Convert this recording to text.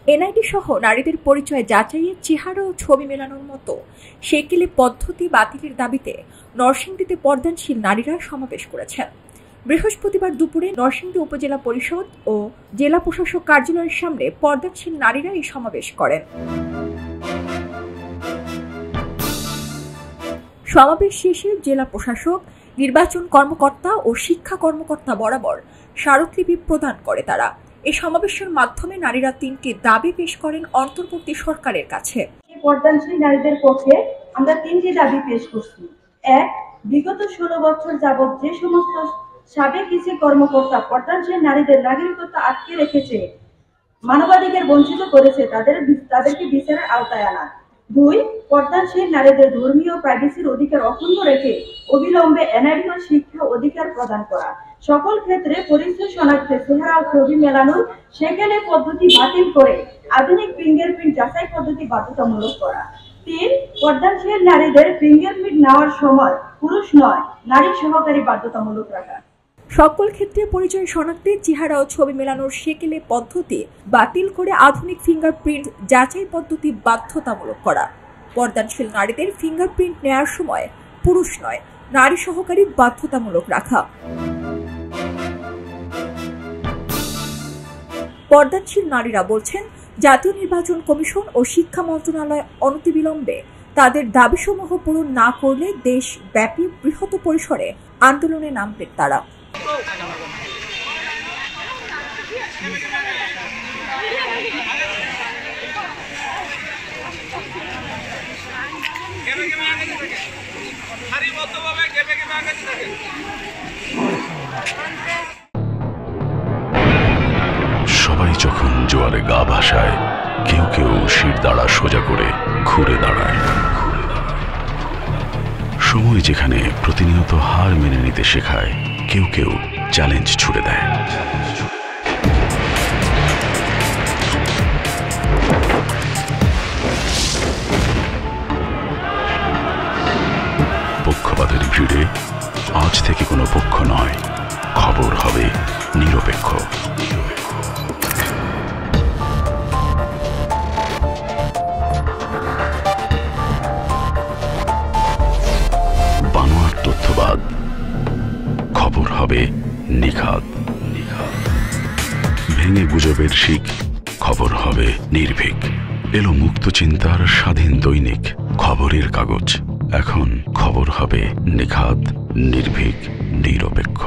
NID সহ নারীদের পরিচয় যাচাইয়ের চেহারা ও ছবি মেলানোর মতো সেকেলে পদ্ধতি বাতিলের দাবিতে নরসিংদীতে পর্দানশীল নারীরা সমাবেশ করেছেন। বৃহস্পতিবার দুপুরে নরসিংদী উপজেলা পরিষদ ও জেলা প্রশাসক কার্যালয়ের সামনে পর্দানশীল নারীরা এই সমাবেশ করেন। সমাবেশ শেষে জেলা প্রশাসক, নির্বাচন কর্মকর্তা ও শিক্ষা কর্মকর্তা বরাবর স্মারকলিপি প্রদান করে তারা। এই সমাবেশের মাধ্যমে নারীরা 3টি দাবি পেশ করেন অন্তর্বর্তী সরকারের কাছে। পর্দানশীল নারীদের পক্ষে আমরা 3টি দাবি পেশ করছি। 1. বিগত 16 বছর যাবৎ যে সমস্ত সাবেক ইসি কর্মকর্তা পর্দানশীল নারীদের নাগরিকত্ব আটকে রেখেছে, মানবাধিকার বঞ্চিত করেছে, তাদেরকে বিচারের আওতায় আনা। 2. পর্দানশীল নারীদের ধর্মীয় প্রাইভেসির অধিকার অক্ষুণ্ণ রেখে অবিলম্বে এনআইডি ও শিক্ষা অধিকার প্রদান করা। সকল ক্ষেত্রে পরিচয় শনাক্তে চেহারা ও ছবি মেলানোর সেকেলে পদ্ধতি বাতিল করে আধুনিক ফিঙ্গারপ্রিন্ট যাচাই পদ্ধতি বাধ্যতামূলক করা। 3. পর্দানশীল নারীদের ফিঙ্গারপ্রিন্ট নেওয়ার সময় পুরুষ নয়, নারী সহকারী বাধ্যতামূলক রাখা। সকল ক্ষেত্রে পরিচয় শনাক্তে চেহারা ও ছবি মেলানোর সেকেলে পদ্ধতি বাতিল করে আধুনিক ফিঙ্গারপ্রিন্ট যাচাই পদ্ধতি বাধ্যতামূলক করা। পর্দানশীল নারীদের ফিঙ্গারপ্রিন্ট নেওয়ার সময় পুরুষ নয়, নারী সহকারী বাধ্যতামূলক রাখা। পর্দানশীল নারীরা বলছেন, জাতীয় নির্বাচন কমিশন ও শিক্ষা মন্ত্রণালয় অনতিবিলম্বে তাদের দাবিসমূহ পূরণ না করলে দেশব্যাপী বৃহৎ পরিসরে আন্দোলনে নামবেন তারা। সবাই যখন জোয়ারে গা ভাসায়, কেউ কেউ শির দাঁড়া সোজা করে ঘুরে দাঁড়ায়। সময় যেখানে প্রতিনিয়ত হার মেনে নিতে শেখায়, কেউ কেউ চ্যালেঞ্জ ছুড়ে দেয়। পক্ষপাতের ভিড়ে আজ থেকে কোনো পক্ষ নয়, খবর হবে নিরপেক্ষ। বানোয়াট তথ্যবাদ, খবর হবে নিখাদ। ভেঙে গুজবের শিক, খবর হবে নির্ভীক। এলো মুক্ত চিন্তার স্বাধীন দৈনিক খবরের কাগজ। এখন খবর হবে নিখাদ, নির্ভীক, নিরপেক্ষ।